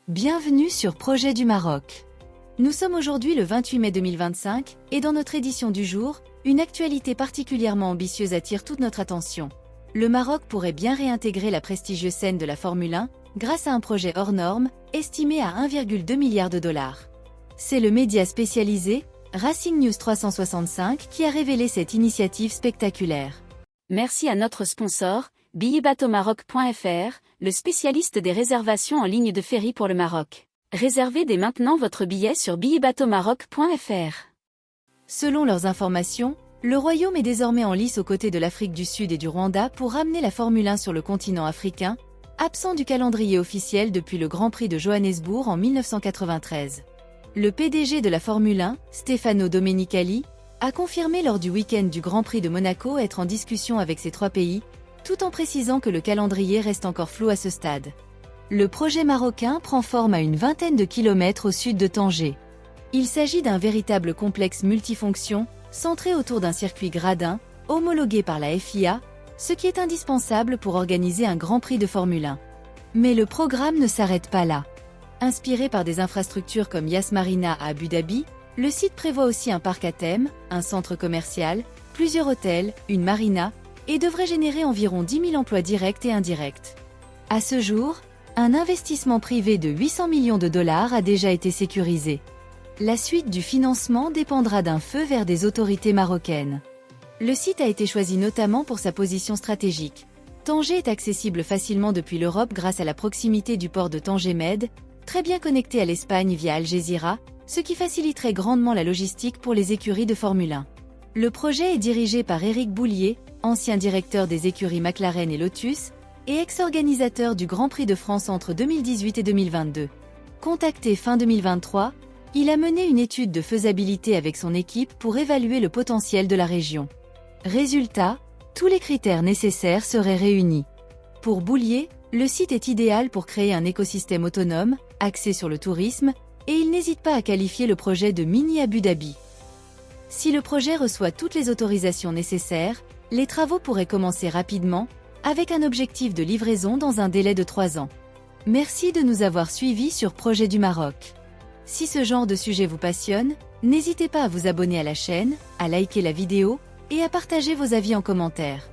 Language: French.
Bienvenue sur Projet du Maroc. Nous sommes aujourd'hui le 28 mai 2025 et dans notre édition du jour, une actualité particulièrement ambitieuse attire toute notre attention. Le Maroc pourrait bien réintégrer la prestigieuse scène de la Formule 1 grâce à un projet hors norme, estimé à 1,2 milliard de dollars. C'est le média spécialisé Racing News 365 qui a révélé cette initiative spectaculaire. Merci à notre sponsor, billetbateaumaroc.fr, le spécialiste des réservations en ligne de ferry pour le Maroc. Réservez dès maintenant votre billet sur billetbateaumaroc.fr. Selon leurs informations, le Royaume est désormais en lice aux côtés de l'Afrique du Sud et du Rwanda pour ramener la Formule 1 sur le continent africain, absent du calendrier officiel depuis le Grand Prix de Johannesburg en 1993. Le PDG de la Formule 1, Stefano Domenicali, a confirmé lors du week-end du Grand Prix de Monaco être en discussion avec ces trois pays, tout en précisant que le calendrier reste encore flou à ce stade. Le projet marocain prend forme à une vingtaine de kilomètres au sud de Tanger. Il s'agit d'un véritable complexe multifonction, centré autour d'un circuit gradin, homologué par la FIA, ce qui est indispensable pour organiser un Grand Prix de Formule 1. Mais le programme ne s'arrête pas là. Inspiré par des infrastructures comme Yas Marina à Abu Dhabi, le site prévoit aussi un parc à thème, un centre commercial, plusieurs hôtels, une marina, et devrait générer environ 10 000 emplois directs et indirects. À ce jour, un investissement privé de 800 millions de dollars a déjà été sécurisé. La suite du financement dépendra d'un feu vert des autorités marocaines. Le site a été choisi notamment pour sa position stratégique. Tanger est accessible facilement depuis l'Europe grâce à la proximité du port de Tanger-Med, très bien connecté à l'Espagne via Algésiras, ce qui faciliterait grandement la logistique pour les écuries de Formule 1. Le projet est dirigé par Éric Boulier, ancien directeur des écuries McLaren et Lotus, et ex-organisateur du Grand Prix de France entre 2018 et 2022. Contacté fin 2023, il a mené une étude de faisabilité avec son équipe pour évaluer le potentiel de la région. Résultat, tous les critères nécessaires seraient réunis. Pour Boulier, le site est idéal pour créer un écosystème autonome, axé sur le tourisme, et il n'hésite pas à qualifier le projet de mini Abu Dhabi. Si le projet reçoit toutes les autorisations nécessaires, les travaux pourraient commencer rapidement, avec un objectif de livraison dans un délai de 3 ans. Merci de nous avoir suivis sur Projet du Maroc. Si ce genre de sujet vous passionne, n'hésitez pas à vous abonner à la chaîne, à liker la vidéo, et à partager vos avis en commentaire.